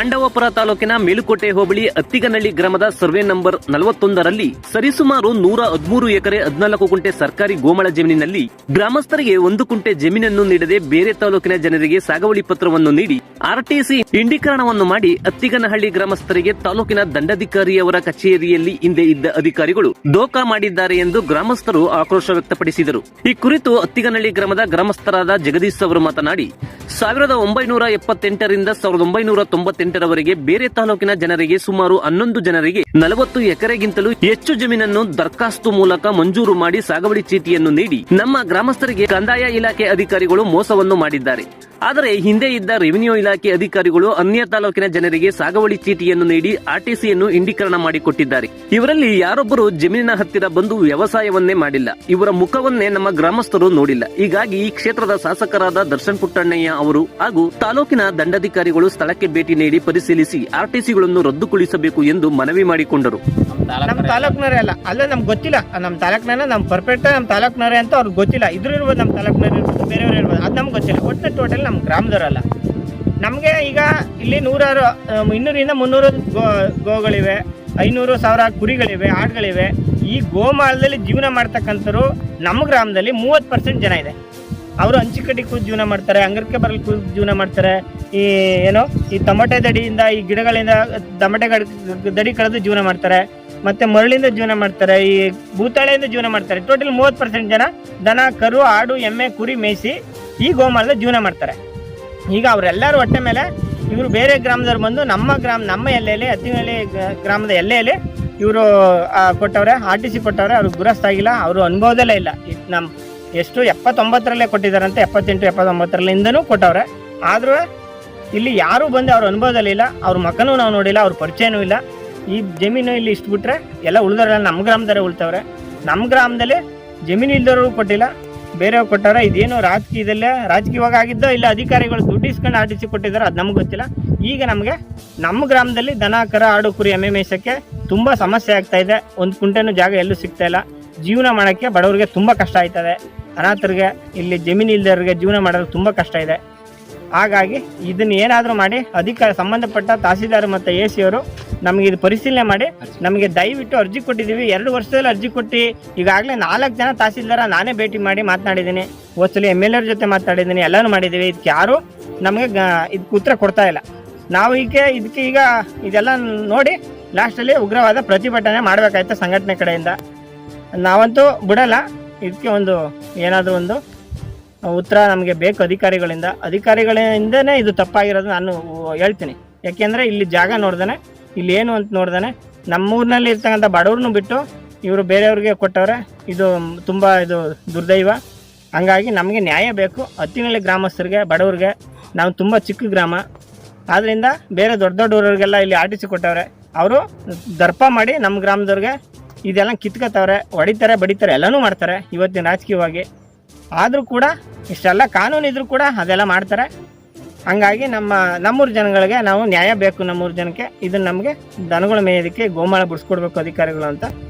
ಪಾಂಡವಪುರ ತಾಲೂಕಿನ ಮೇಲುಕೋಟೆ ಹೋಬಳಿ ಅತ್ತಿಗನಹಳ್ಳಿ ಗ್ರಾಮದ survey number 41ರಲ್ಲಿ ಸರಿಸುಮಾರು 113 ಎಕರೆ 14 ಗುಂಟೆ ಸರ್ಕಾರಿ ಗೋಮಾಳ ಜಮೀನಿನಲ್ಲಿ ಗ್ರಾಮಸ್ಥರಿಗೆ 1 ಗುಂಟೆ ಜಮೀನನ್ನು ನೀಡದೆ ಬೇರೆ ತಾಲೂಕಿನ ಜನರಿಗೆ ಸಾಗುವಳಿ ಪತ್ರವನ್ನು ನೀಡಿ ಆರ್ಟಿಸಿ ಇಂಡೀಕರಣವನ್ನು ಮಾಡಿ ಅತ್ತಿಗನಹಳ್ಳಿ ಗ್ರಾಮಸ್ಥರಿಗೆ ತಾಲೂಕಿನ ದಂಡಾಧಿಕಾರಿಯವರ ಕಚೇರಿಯಲ್ಲಿ ಹಿಂದೆ ಇದ್ದ ಅಧಿಕಾರಿಗಳು ದೋಖಾ ಮಾಡಿದ್ದಾರೆ ಎಂದು ಗ್ರಾಮಸ್ಥರು ಆಕ್ರೋಶ ವ್ಯಕ್ತಪಡಿಸಿದರು. ಈ ಕುರಿತು ಅತ್ತಿಗನಹಳ್ಳಿ ಗ್ರಾಮದ ಗ್ರಾಮಸ್ಥರಾದ ಜಗದೀಶ್ ಅವರು ಮಾತನಾಡಿ 1978ರಿಂದ 1998ರವರೆಗೆ ಬೇರೆ ತಾಲೂಕಿನ ಜನರಿಗೆ ಸುಮಾರು 11 ಜನರಿಗೆ 40 ಎಕರೆಗಿಂತಲೂ ಹೆಚ್ಚು ಜಮೀನನ್ನು ದರ್ಖಾಸ್ತು ಮೂಲಕ ಮಂಜೂರು ಮಾಡಿ ಸಾಗುವಳಿ ಚೀಟಿಯನ್ನು ನೀಡಿ ನಮ್ಮ ಗ್ರಾಮಸ್ಥರಿಗೆ ಕಂದಾಯ ಇಲಾಖೆ ಅಧಿಕಾರಿಗಳು ಮೋಸವನ್ನು ಮಾಡಿದ್ದಾರೆ. ಆದರೆ ಹಿಂದೆ ಇದ್ದ ರೆವಿನ್ಯೂ ಇಲಾಖೆ ಅಧಿಕಾರಿಗಳು ಅನ್ಯ ತಾಲೂಕಿನ ಜನರಿಗೆ ಸಾಗುವಳಿ ಚೀಟಿಯನ್ನು ನೀಡಿ ಆರ್ಟಿಸಿಯನ್ನು ಇಂಡೀಕರಣ ಮಾಡಿಕೊಟ್ಟಿದ್ದಾರೆ. ಇವರಲ್ಲಿ ಯಾರೊಬ್ಬರು ಜಮೀನಿನ ಹತ್ತಿರ ಬಂದು ವ್ಯವಸಾಯವನ್ನೇ ಮಾಡಿಲ್ಲ. ಇವರ ಮುಖವನ್ನೇ ನಮ್ಮ ಗ್ರಾಮಸ್ಥರು ನೋಡಿಲ್ಲ. ಹೀಗಾಗಿ ಈ ಕ್ಷೇತ್ರದ ಶಾಸಕರಾದ ದರ್ಶನ್ ಪುಟ್ಟಣ್ಣಯ್ಯ ಅವರು ಹಾಗೂ ತಾಲೂಕಿನ ದಂಡಾಧಿಕಾರಿಗಳು ಸ್ಥಳಕ್ಕೆ ಭೇಟಿ ನೀಡಿ ಪರಿಶೀಲಿಸಿ ಆರ್ಟಿಸಿಗಳನ್ನು ರದ್ದುಗೊಳಿಸಬೇಕು ಎಂದು ಮನವಿ ಮಾಡಿಕೊಂಡರು. ನಮ್ಮ ತಾಲೂಕಿನವರೇ ಅಲ್ಲ, ಅಲ್ಲೇ ನಮ್ಗೆ ಗೊತ್ತಿಲ್ಲ. ನಮ್ಮ ತಾಲೂಕಿನ ನಮ್ಮ ಪರ್ಫೆಕ್ಟ್ ನಮ್ಮ ತಾಲೂಕಿನವರೇ ಅಂತ ಅವ್ರಿಗೆ ಗೊತ್ತಿಲ್ಲ. ಇದ್ರು ಇರ್ಬೋದು, ನಮ್ಮ ತಾಲೂಕಿನವ್ರು ಇರ್ಬೋದು, ಬೇರೆಯವರು ಇರ್ಬೋದು, ಅದು ನಮ್ಗೆ ಗೊತ್ತಿಲ್ಲ. ಒಟ್ಟಿನ ಟೋಟಲ್ ನಮ್ಮ ಗ್ರಾಮದವರಲ್ಲ. ನಮಗೆ ಈಗ ಇಲ್ಲಿ 200ರಿಂದ 300 ಗೋಗಳಿವೆ, 500,000 ಕುರಿಗಳಿವೆ, ಆಡುಗಳಿವೆ. ಈ ಗೋಮಾಳದಲ್ಲಿ ಜೀವನ ಮಾಡ್ತಕ್ಕಂಥವ್ರು ನಮ್ಮ ಗ್ರಾಮದಲ್ಲಿ 30% ಜನ ಇದೆ. ಅವರು ಹಂಚಿಕಟ್ಟಿ ಕೂತು ಜೀವನ ಮಾಡ್ತಾರೆ, ಅಂಗರಕ್ಕೆ ಬರಲು ಕೂತು ಜೀವನ ಮಾಡ್ತಾರೆ. ಈ ಟೊಮಟೆ ದಡಿಯಿಂದ, ಈ ಗಿಡಗಳಿಂದ ಟೊಮಟೆ ದಡಿ ಕಳೆದು ಜೀವನ ಮಾಡ್ತಾರೆ. ಮತ್ತೆ ಮರಳಿಂದ ಜೀವನ ಮಾಡ್ತಾರೆ, ಈ ಭೂತಾಳೆಯಿಂದ ಜೀವನ ಮಾಡ್ತಾರೆ. ಟೋಟಲ್ 30% ಜನ ದನ, ಕರು, ಆಡು, ಎಮ್ಮೆ, ಕುರಿ ಮೇಯಿಸಿ ಈ ಗೋಮಾಳದ ಜೀವನ ಮಾಡ್ತಾರೆ. ಈಗ ಅವರೆಲ್ಲರೂ ಹೊಟ್ಟೆ ಮೇಲೆ ಇವರು ಬೇರೆ ಗ್ರಾಮದವ್ರು ಬಂದು ನಮ್ಮ ಎಲ್ಲೆಯಲ್ಲಿ ಅತ್ತಿಗನಹಳ್ಳಿ ಗ್ರಾಮದ ಎಲ್ಲೆಯಲ್ಲಿ ಇವರು ಕೊಟ್ಟವ್ರೆ, ಆರ್ಟಿಸಿ ಕೊಟ್ಟವ್ರೆ. ಅವ್ರಿಗೆ ಗುರಸ್ತ ಆಗಿಲ್ಲ, ಅವರು ಅನುಭವದಲ್ಲೇ ಇಲ್ಲ. ನಮ್ಮ ಎಷ್ಟು 79ರಲ್ಲೇ ಕೊಟ್ಟಿದ್ದಾರಂತೆ, 78, 79ರಿಂದನೂ ಕೊಟ್ಟವ್ರೆ. ಆದರೂ ಇಲ್ಲಿ ಯಾರೂ ಬಂದು ಅವ್ರ ಅನುಭವದಲ್ಲಿ ಇಲ್ಲ. ಅವ್ರ ಮಕ್ಕನೂ ನಾವು ನೋಡಿಲ್ಲ, ಅವ್ರ ಪರಿಚಯನೂ ಇಲ್ಲ. ಈ ಜಮೀನು ಇಲ್ಲಿ ಇಷ್ಟು ಬಿಟ್ರೆ ಎಲ್ಲ ಉಳಿದವರೆಲ್ಲ ನಮ್ಮ ಗ್ರಾಮದವರೇ ಉಳ್ತವ್ರೆ. ನಮ್ಮ ಗ್ರಾಮದಲ್ಲಿ ಜಮೀನು ಇಲ್ದವರು ಕೊಟ್ಟಿಲ್ಲ, ಬೇರೆಯವ್ರು ಕೊಟ್ಟವ್ರೆ. ಇದೇನು ರಾಜಕೀಯವಾಗಿ ಆಗಿದ್ದೋ ಇಲ್ಲ ಅಧಿಕಾರಿಗಳು ದುಡ್ಡು ಇಸ್ಕೊಂಡು ಆರ್ಟಿಸಿ ಕೊಟ್ಟಿದ್ದಾರೆ, ಅದು ನಮ್ಗೆ ಗೊತ್ತಿಲ್ಲ. ಈಗ ನಮಗೆ ನಮ್ಮ ಗ್ರಾಮದಲ್ಲಿ ದನ, ಕರ, ಆಡು, ಕುರಿ, ಎಮ್ಮೆ ಮೇಯಿಸೋಕ್ಕೆ ತುಂಬ ಸಮಸ್ಯೆ ಆಗ್ತಾ ಇದೆ. 1 ಕುಂಟೆನೂ ಜಾಗ ಎಲ್ಲೂ ಸಿಗ್ತಾ ಇಲ್ಲ. ಜೀವನ ಮಾಡೋಕ್ಕೆ ಬಡವರಿಗೆ ತುಂಬ ಕಷ್ಟ ಆಯ್ತದೆ. ಅನಾಥರಿಗೆ, ಇಲ್ಲಿ ಜಮೀನು ಇಲ್ದವ್ರಿಗೆ ಜೀವನ ಮಾಡೋದು ತುಂಬ ಕಷ್ಟ ಇದೆ. ಹಾಗಾಗಿ ಇದನ್ನು ಏನಾದರೂ ಮಾಡಿ ಸಂಬಂಧಪಟ್ಟ ತಹಸೀಲ್ದಾರ್ ಮತ್ತು AC ಅವರು ನಮಗೆ ಇದು ಪರಿಶೀಲನೆ ಮಾಡಿ ನಮಗೆ ದಯವಿಟ್ಟು ಅರ್ಜಿ ಕೊಟ್ಟಿದ್ದೀವಿ. 2 ವರ್ಷದಲ್ಲಿ ಅರ್ಜಿ ಕೊಟ್ಟು ಈಗಾಗಲೇ 4 ಜನ ತಹಸೀಲ್ದಾರ ನಾನೇ ಭೇಟಿ ಮಾಡಿ ಮಾತನಾಡಿದ್ದೀನಿ. ಹೋದ್ಸಲಿ MLA ಜೊತೆ ಮಾತಾಡಿದ್ದೀನಿ, ಎಲ್ಲನೂ ಮಾಡಿದ್ದೀವಿ. ಇದಕ್ಕೆ ಯಾರು ನಮಗೆ ಇದಕ್ಕೆ ಉತ್ತರ ಕೊಡ್ತಾ ಇಲ್ಲ. ನಾವು ಇದಕ್ಕೆ ಈಗ ಇದೆಲ್ಲ ನೋಡಿ ಲಾಸ್ಟಲ್ಲಿ ಉಗ್ರವಾದ ಪ್ರತಿಭಟನೆ ಮಾಡಬೇಕಾಯ್ತು ಸಂಘಟನೆ ಕಡೆಯಿಂದ. ನಾವಂತೂ ಬಿಡಲ್ಲ. ಇದಕ್ಕೆ ಏನಾದರೂ ಒಂದು ಉತ್ತರ ನಮಗೆ ಬೇಕು ಅಧಿಕಾರಿಗಳಿಂದನೇ ಇದು ತಪ್ಪಾಗಿರೋದು ನಾನು ಹೇಳ್ತೀನಿ. ಯಾಕೆಂದರೆ ಇಲ್ಲಿ ಜಾಗ ನೋಡ್ದಾನೆ, ಇಲ್ಲಿ ಏನು ಅಂತ ನೋಡ್ದಾನೆ, ನಮ್ಮೂರಿನಲ್ಲಿ ಇರ್ತಕ್ಕಂಥ ಬಡವ್ರನ್ನೂ ಬಿಟ್ಟು ಇವರು ಬೇರೆಯವ್ರಿಗೆ ಕೊಟ್ಟವ್ರೆ. ಇದು ತುಂಬ ದುರ್ದೈವ. ಹಂಗಾಗಿ ನಮಗೆ ನ್ಯಾಯ ಬೇಕು. ಅತ್ತಿಗನಹಳ್ಳಿ ಗ್ರಾಮಸ್ಥರಿಗೆ, ಬಡವ್ರಿಗೆ. ನಾವು ತುಂಬ ಚಿಕ್ಕ ಗ್ರಾಮ, ಆದ್ದರಿಂದ ಬೇರೆ ದೊಡ್ಡ ಊರವ್ರಿಗೆಲ್ಲ ಇಲ್ಲಿ ಆರ್ಟಿಸಿ ಕೊಟ್ಟವ್ರೆ. ಅವರು ದರ್ಪ ಮಾಡಿ ನಮ್ಮ ಗ್ರಾಮದವ್ರಿಗೆ ಇದೆಲ್ಲ ಕಿತ್ಕೋತವ್ರೆ, ಹೊಡಿತಾರೆ, ಬಡಿತಾರೆ, ಎಲ್ಲನೂ ಮಾಡ್ತಾರೆ ಇವತ್ತಿನ ರಾಜಕೀಯವಾಗಿ. ಆದರೂ ಕೂಡ ಇಷ್ಟೆಲ್ಲ ಕಾನೂನು ಇದ್ರೂ ಕೂಡ ಅದೆಲ್ಲ ಮಾಡ್ತಾರೆ. ಹಂಗಾಗಿ ನಮ್ಮೂರು ಜನಗಳಿಗೆ ನಾವು ನ್ಯಾಯ ಬೇಕು. ನಮ್ಮೂರು ಜನಕ್ಕೆ ಇದನ್ನು ನಮಗೆ ದನಗಳ ಮೇಯೋದಕ್ಕೆ ಗೋಮಾಳ ಬಿಡಿಸ್ಕೊಡ್ಬೇಕು ಅಧಿಕಾರಿಗಳು ಅಂತ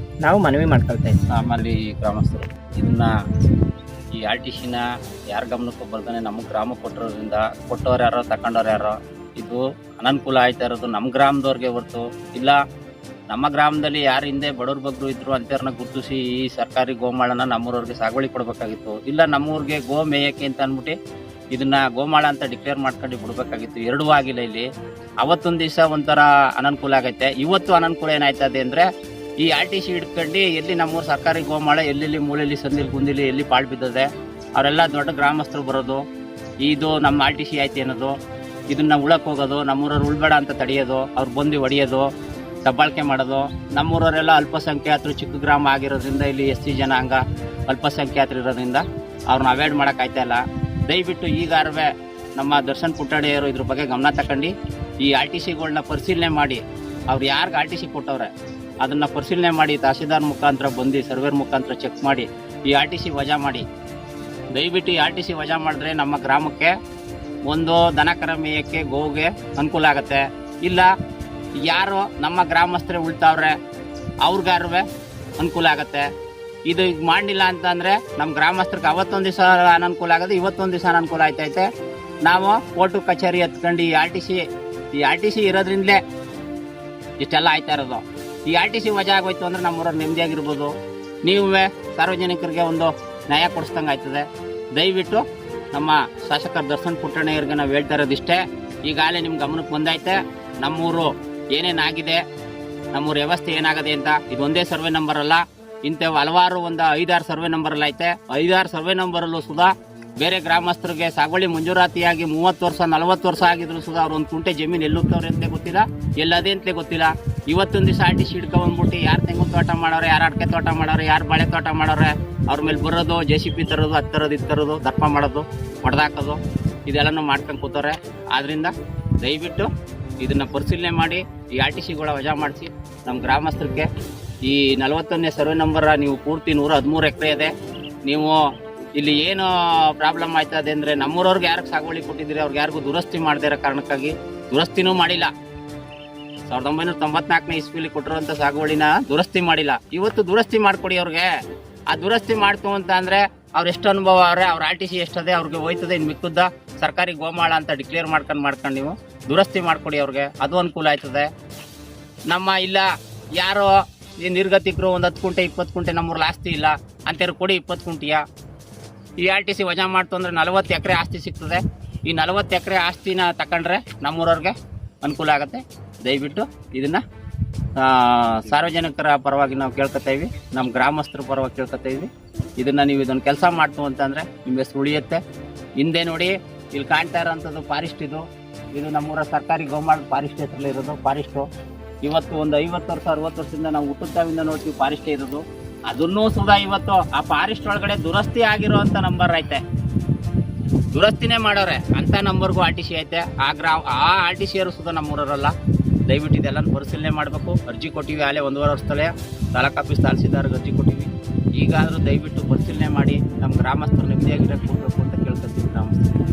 ನಾವು ಮನವಿ ಮಾಡ್ಕೊಳ್ತಾ ಇದ್ದೀವಿ. ನಮ್ಮಲ್ಲಿ ಗ್ರಾಮಸ್ಥರು ಇದನ್ನ ಈ ಆರ್ಟಿಸಿನ ಯಾರ ಗಮನಕ್ಕೂ ಬರ್ತಾನೆ ನಮ್ಮ ಗ್ರಾಮ ಕೊಟ್ಟವ್ರು ಯಾರೋ ತಗೊಂಡವ್ರು ಯಾರೋ, ಇದು ಅನನುಕೂಲ ಆಯ್ತಾ ಇರೋದು ನಮ್ಮ ಗ್ರಾಮದವ್ರಿಗೆ ಹೊರತು ಇಲ್ಲ. ನಮ್ಮ ಗ್ರಾಮದಲ್ಲಿ ಯಾರು ಹಿಂದೆ ಬಡವ್ರ ಬಗ್ರು ಇದ್ರು ಅಂತವ್ರನ್ನ ಗುರುತಿಸಿ ಈ ಸರ್ಕಾರಿ ಗೋಮಾಳನ ನಮ್ಮೂರವ್ರಿಗೆ ಸಾಗುವಳಿ ಕೊಡಬೇಕಾಗಿತ್ತು. ಇಲ್ಲ ನಮ್ಮೂರಿಗೆ ಗೋ ಮೇಯಕ್ಕೆ ಅಂತ ಅಂದ್ಬಿಟ್ಟು ಇದನ್ನ ಗೋಮಾಳ ಅಂತ ಡಿಕ್ಲೇರ್ ಮಾಡ್ಕೊಂಡು ಬಿಡ್ಬೇಕಾಗಿತ್ತು. 2 ಆಗಿಲ್ಲ. ಇಲ್ಲಿ ಅವತ್ತೊಂದು ದಿವಸ ಒಂಥರ ಅನನುಕೂಲ ಆಗೈತೆ. ಇವತ್ತು ಅನನುಕೂಲ ಏನಾಯ್ತದೆ ಅಂದರೆ ಈ ಆರ್ಟಿಸಿ ಹಿಡ್ಕೊಂಡು ಎಲ್ಲಿ ನಮ್ಮೂರು ಸರ್ಕಾರಿ ಗೋಮಾಳ ಎಲ್ಲೆಲ್ಲಿ ಮೂಲೆಯಲ್ಲಿ ಸಂದಿಲ್ ಗುಂದಿಲಿ ಎಲ್ಲಿ ಪಾಳು ಬಿದ್ದದೆ ಅವರೆಲ್ಲ ದೊಡ್ಡ ಗ್ರಾಮಸ್ಥರು ಬರೋದು, ಇದು ನಮ್ಮ ಆರ್ಟಿಸಿ ಆಯ್ತು ಅನ್ನೋದು, ಇದನ್ನ ಉಳಕ್ಕೆ ಹೋಗೋದು, ನಮ್ಮೂರವ್ರು ಉಳ್ಬೇಡ ಅಂತ ತಡೆಯೋದು, ಅವ್ರು ಬಂದು ಹೊಡೆಯೋದು, ದಬ್ಬಾಳಿಕೆ ಮಾಡೋದು. ನಮ್ಮೂರವರೆಲ್ಲ ಅಲ್ಪಸಂಖ್ಯಾತರು, ಚಿಕ್ಕ ಗ್ರಾಮ ಆಗಿರೋದ್ರಿಂದ ಇಲ್ಲಿ SC ಜನಾಂಗ ಅಲ್ಪಸಂಖ್ಯಾತರು ಇರೋದ್ರಿಂದ ಅವ್ರನ್ನ ಅವಾಯ್ಡ್ ಮಾಡೋಕ್ಕಾಯ್ತಾ ಇಲ್ಲ. ದಯವಿಟ್ಟು ಈಗಾರವೇ ನಮ್ಮ ದರ್ಶನ್ ಪುಟ್ಟಣ್ಣಯ್ಯರು ಇದ್ರ ಬಗ್ಗೆ ಗಮನ ತಗೊಂಡು ಈ ಆರ್ಟಿಸಿಗಳನ್ನ ಪರಿಶೀಲನೆ ಮಾಡಿ, ಅವ್ರು ಯಾರಿಗೆ ಆರ್ಟಿಸಿ ಕೊಟ್ಟವ್ರೆ ಅದನ್ನು ಪರಿಶೀಲನೆ ಮಾಡಿ ತಹಸೀಲ್ದಾರ್ ಮುಖಾಂತರ ಬಂದು ಸರ್ವೇರ್ ಮುಖಾಂತರ ಚೆಕ್ ಮಾಡಿ ಈ ಆರ್ಟಿಸಿ ವಜಾ ಮಾಡಿ. ದಯವಿಟ್ಟು ಈ ಆರ್ಟಿಸಿ ವಜಾ ಮಾಡಿದ್ರೆ ನಮ್ಮ ಗ್ರಾಮಕ್ಕೆ ಒಂದು ದನ ಕರ ಮೇಯಕ್ಕೆ ಗೋಗೆ ಅನುಕೂಲ ಆಗುತ್ತೆ. ಇಲ್ಲ ಯಾರು ನಮ್ಮ ಗ್ರಾಮಸ್ಥರೇ ಉಳ್ತಾವ್ರೆ ಅವ್ರಿಗಾರುವೆ ಅನುಕೂಲ ಆಗತ್ತೆ. ಇದು ಈಗ ಮಾಡಲಿಲ್ಲ ಅಂತಂದರೆ ನಮ್ಮ ಗ್ರಾಮಸ್ಥರಿಗೆ ಅವತ್ತೊಂದು ದಿವಸ ಅನನುಕೂಲ ಆಗೋದು, ಇವತ್ತೊಂದು ದಿವಸ ಅನನುಕೂಲ ಆಯ್ತೈತೆ. ನಾವು ಕೋರ್ಟು ಕಚೇರಿ ಹತ್ಕೊಂಡು ಈ ಆರ್ಟಿಸಿ ಈ RTC ಇರೋದ್ರಿಂದಲೇ ಇಷ್ಟೆಲ್ಲ ಆಯ್ತಾ ಇರೋದು. ಈ RTC ವಜಾ ಆಗೋಯ್ತು ಅಂದ್ರೆ ನಮ್ಮೂರವ್ರು ನೆಮ್ಮದಿಯಾಗಿರ್ಬೋದು. ನೀವೇ ಸಾರ್ವಜನಿಕರಿಗೆ ಒಂದು ನ್ಯಾಯ ಕೊಡಿಸ್ದಂಗೆ ಆಯ್ತದೆ. ದಯವಿಟ್ಟು ನಮ್ಮ ಶಾಸಕರ ದರ್ಶನ್ ಪುಟ್ಟಣ್ಣಯ್ಯರಿಗೆ ನಾವು ಹೇಳ್ತಾ ಇರೋದಿಷ್ಟೇ. ಈಗಾಗಲೇ ನಿಮ್ಮ ಗಮನಕ್ಕೆ ಬಂದೈತೆ ನಮ್ಮೂರು ಏನೇನಾಗಿದೆ, ನಮ್ಮೂರ ವ್ಯವಸ್ಥೆ ಏನಾಗದೆ ಅಂತ. ಇದೊಂದೇ ಸರ್ವೆ ನಂಬರ್ ಅಲ್ಲ, ಇಂಥವು ಹಲವಾರು ಒಂದು 5-6 ಸರ್ವೆ ನಂಬರ್ ಅಲ್ಲಿ ಐತೆ. 5-6 ಸರ್ವೆ ನಂಬರಲ್ಲೂ ಸುಧಾ ಬೇರೆ ಗ್ರಾಮಸ್ಥರಿಗೆ ಸಾಗುವಳಿ ಮಂಜೂರಾತಿಯಾಗಿ 30 ವರ್ಷ 40 ವರ್ಷ ಆಗಿದ್ರು ಸುಧಾ ಅವ್ರು ಒಂದು ಕುಂಟೆ ಜಮೀನು ಎಲ್ಲುತ್ತವ್ರೆ ಅಂತಲೇ ಗೊತ್ತಿಲ್ಲ, ಎಲ್ಲದೇ ಅಂತಲೇ ಗೊತ್ತಿಲ್ಲ. ಇವತ್ತೊಂದು ದಿವಸ RTC ಹಿಡ್ಕೊಂಡ್ಬಿಟ್ಟು ಯಾರು ತೆಂಗು ತೋಟ ಮಾಡೋರೆ, ಯಾರು ಅಡಿಕೆ ತೋಟ ಮಾಡೋರೆ, ಯಾರು ಬಾಳೆ ತೋಟ ಮಾಡೋರೆ, ಅವ್ರ ಮೇಲೆ ಬರೋದು JCB ತರೋದು, ಅದು ತರೋದು, ಇದು ತರೋದು, ದರ್ಪ ಮಾಡೋದು, ಹೊಡೆದಾಕೋದು, ಇದೆಲ್ಲನೂ ಮಾಡ್ಕೊಂಡು ಕೂತವ್ರೆ. ಆದ್ರಿಂದ ದಯವಿಟ್ಟು ಇದನ್ನ ಪರಿಶೀಲನೆ ಮಾಡಿ ಈ RTCಗಳ ವಜಾ ಮಾಡಿಸಿ ನಮ್ಮ ಗ್ರಾಮಸ್ಥರಿಗೆ ಈ 41ನೇ ಸರ್ವೆ ನಂಬರ್ ನೀವು ಪೂರ್ತಿ 113 ಎಕರೆ ಇದೆ. ನೀವು ಇಲ್ಲಿ ಏನು ಪ್ರಾಬ್ಲಮ್ ಆಯ್ತದೆ ಅಂದ್ರೆ ನಮ್ಮೂರವ್ರಿಗೆ ಯಾರಿಗೆ ಸಾಗುವಳಿ ಕೊಟ್ಟಿದ್ದೀರಿ ಅವ್ರಿಗೆ ಯಾರಿಗೂ ದುರಸ್ತಿ ಮಾಡದೇ ಇರೋ ಕಾರಣಕ್ಕಾಗಿ ದುರಸ್ತಿನೂ ಮಾಡಿಲ್ಲ. 1994ನೇ ಇಸ್ವಿಲಿ ಕೊಟ್ಟಿರುವಂತ ಸಾಗುವಳಿನ ದುರಸ್ತಿ ಮಾಡಿಲ್ಲ. ಇವತ್ತು ದುರಸ್ತಿ ಮಾಡ್ಕೊಡಿ ಅವ್ರಿಗೆ. ಆ ದುರಸ್ತಿ ಮಾಡ್ತು ಅಂತ ಅಂದ್ರೆ ಅವ್ರ ಎಷ್ಟು ಅನುಭವ ಅವ್ರೆ, ಅವ್ರ RTC ಎಷ್ಟದೆ ಅವ್ರಿಗೆ ಹೋಯ್ತದೆ. ಇನ್ನು ಮಿಕ್ಕುದ್ದ ಸರ್ಕಾರಿ ಗೋಮಾಳ ಅಂತ ಡಿಕ್ಲೇರ್ ಮಾಡ್ಕೊಂಡು ನೀವು ದುರಸ್ತಿ ಮಾಡ್ಕೊಡಿ ಅವ್ರಿಗೆ, ಅದು ಅನುಕೂಲ ಆಯ್ತದೆ. ನಮ್ಮ ಇಲ್ಲ ಯಾರೋ ಈ ನಿರ್ಗತಿಕರು ಒಂದು 10 ಕುಂಟೆ 20 ಕುಂಟೆ ನಮ್ಮೂರಲ್ಲಿ ಆಸ್ತಿ ಇಲ್ಲ ಅಂತೇಳಿ ಕೊಡಿ 20 ಕುಂಟೆಯ. ಈ RTC ವಜಾ ಮಾಡ್ತು ಅಂದ್ರೆ 40 ಎಕರೆ ಆಸ್ತಿ ಸಿಗ್ತದೆ. ಈ 40 ಎಕರೆ ಆಸ್ತಿನ ತಕೊಂಡ್ರೆ ನಮ್ಮೂರವ್ರಿಗೆ ಅನುಕೂಲ ಆಗುತ್ತೆ. ದಯವಿಟ್ಟು ಇದನ್ನ ಸಾರ್ವಜನಿಕರ ಪರವಾಗಿ ನಾವು ಕೇಳ್ಕೊತಾ ಇವಿ, ನಮ್ಮ ಗ್ರಾಮಸ್ಥರ ಪರವಾಗಿ ಕೇಳ್ಕೊತಾ ಇವಿ. ಇದನ್ನ ನೀವು ಇದೊಂದು ಕೆಲಸ ಮಾಡ್ತು ಅಂತಂದ್ರೆ ನಿಮ್ಮ ಹೆಸರು ಉಳಿಯುತ್ತೆ. ಹಿಂದೆ ನೋಡಿ ಇಲ್ಲಿ ಕಾಣ್ತಾ ಇರೋಂಥದ್ದು ಫಾರೆಸ್ಟ್, ಇದು ನಮ್ಮೂರ ಸರ್ಕಾರಿ ಗೋಮಾಳ ಫಾರೆಸ್ಟ್ ಹೆಸರಲ್ಲಿ ಇರೋದು ಫಾರೆಸ್ಟು. ಇವತ್ತು ಒಂದು 50 ವರ್ಷ 60 ವರ್ಷದಿಂದ ನಾವು ಹುಟ್ಟುತ್ತಾವಿಂದ ನೋಡ್ತೀವಿ ಫಾರೆಸ್ಟೇ ಇರೋದು. ಅದನ್ನೂ ಸುಧಾ ಇವತ್ತು ಆ ಫಾರೆಸ್ಟ್ ಒಳಗಡೆ ದುರಸ್ತಿ ಆಗಿರೋಂಥ ನಂಬರ್ ಐತೆ, ದುರಸ್ತಿನೇ ಮಾಡೋರೆ ಅಂತ ನಂಬರ್ಗೂ RTC ಐತೆ. ಆ RTCಯರು ಸುಧಾ ನಮ್ಮೂರಲ್ಲ. ದಯವಿಟ್ಟು ಇದೆಲ್ಲ ಪರಿಶೀಲನೆ ಮಾಡಬೇಕು. ಅರ್ಜಿ ಕೊಟ್ಟಿವಿ ಆಲೇ 1.5 ವರ್ಷದಲ್ಲೇ ತಾಲೂಕು ಆಫೀಸ್ ತಹಸೀಲ್ದಾರ್ಗೆ ಅರ್ಜಿ ಕೊಟ್ಟಿವಿ. ಈಗಾದರೂ ದಯವಿಟ್ಟು ಪರಿಶೀಲನೆ ಮಾಡಿ ನಮ್ಮ ಗ್ರಾಮಸ್ಥರು ನೆಮ್ಮದಿಯಾಗಿರಕ್ಕೆ ಕೊಡಬೇಕು ಅಂತ ಕೇಳ್ಕೊತೀವಿ ಗ್ರಾಮಸ್ಥರು.